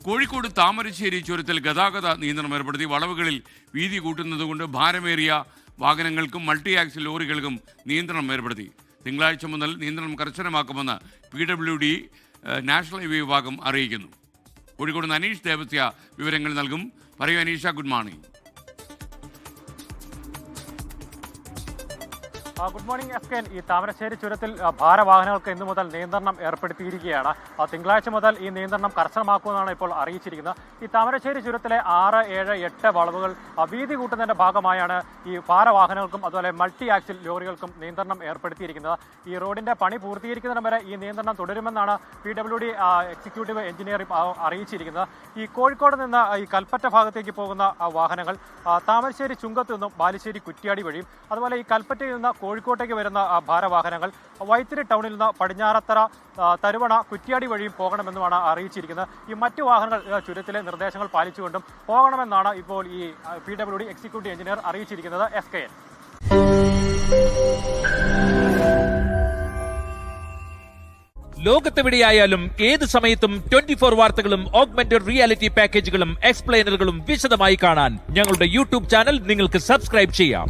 കോഴിക്കോട് താമരശ്ശേരി ചുരത്തിൽ ഗതാഗത നിയന്ത്രണം ഏർപ്പെടുത്തി. വളവുകളിൽ വീതി കൂട്ടുന്നതുകൊണ്ട് ഭാരമേറിയ വാഹനങ്ങൾക്കും മൾട്ടി ആക്സിൽ ലോറികൾക്കും നിയന്ത്രണം ഏർപ്പെടുത്തി. തിങ്കളാഴ്ച മുതൽ നിയന്ത്രണം കർശനമാക്കുമെന്ന് PWD നാഷണൽ ഹൈവേ വിഭാഗം അറിയിക്കുന്നു. കോഴിക്കോട് നിന്ന് അനീഷ് ദേവസ്യ വിവരങ്ങൾ നൽകും. പറയൂ Aneesha, good morning. Good morning എസ്കെൻ. ഈ താമരശ്ശേരി ചുരത്തിൽ ഭാരവാഹനങ്ങൾക്ക് ഇന്നു മുതൽ നിയന്ത്രണം ഏർപ്പെടുത്തിയിരിക്കുകയാണ്. തിങ്കളാഴ്ച മുതൽ ഈ നിയന്ത്രണം കർശനമാക്കുമെന്നാണ് ഇപ്പോൾ അറിയിച്ചിരിക്കുന്നത്. ഈ താമരശ്ശേരി ചുരത്തിലെ 6, 7, 8 വളവുകൾ വീതി കൂട്ടുന്നതിന്റെ ഭാഗമായാണ് ഈ ഭാരവാഹനങ്ങൾക്കും അതുപോലെ മൾട്ടി ആക്സിൽ ലോറികൾക്കും നിയന്ത്രണം ഏർപ്പെടുത്തിയിരിക്കുന്നത്. ഈ റോഡിന്റെ പണി പൂർത്തീകരിക്കുന്നതിന് വരെ ഈ നിയന്ത്രണം തുടരുമെന്നാണ് PWD എക്സിക്യൂട്ടീവ് എഞ്ചിനീയർ അറിയിച്ചിരിക്കുന്നത്. ഈ കോഴിക്കോട് നിന്ന് ഈ കൽപ്പറ്റ ഭാഗത്തേക്ക് പോകുന്ന വാഹനങ്ങൾ താമരശ്ശേരി ചുങ്കത്ത് നിന്നും ബാലുശ്ശേരി കുറ്റ്യാടി വഴിയും അതുപോലെ ഈ കൽപ്പറ്റയിൽ നിന്ന് കോഴിക്കോട്ടേക്ക് വരുന്ന ഭാരവാഹനങ്ങൾ വൈത്തിരി ടൗണിൽ നിന്ന് പടിഞ്ഞാറത്തറ, തരുവണ, കുറ്റ്യാടി വഴിയും പോകണമെന്നുമാണ് അറിയിച്ചിരിക്കുന്നത്. ഈ മറ്റു വാഹനങ്ങൾ ചുരത്തിലെ നിർദ്ദേശങ്ങൾ പാലിച്ചുകൊണ്ടും പോകണമെന്നാണ് ഇപ്പോൾ ഈ PWD എക്സിക്യൂട്ടീവ് എഞ്ചിനീയർ അറിയിച്ചിരിക്കുന്നത്. SKN. ലോകത്തെവിടെയായാലും ഏത് സമയത്തും 24 വാർത്തകളും ഓഗ്മെന്റഡ് റിയാലിറ്റി പാക്കേജുകളും എക്സ്പ്ലെയിനറുകളും വിശദമായി കാണാൻ ഞങ്ങളുടെ YouTube ചാനൽ നിങ്ങൾക്ക് സബ്സ്ക്രൈബ് ചെയ്യാം.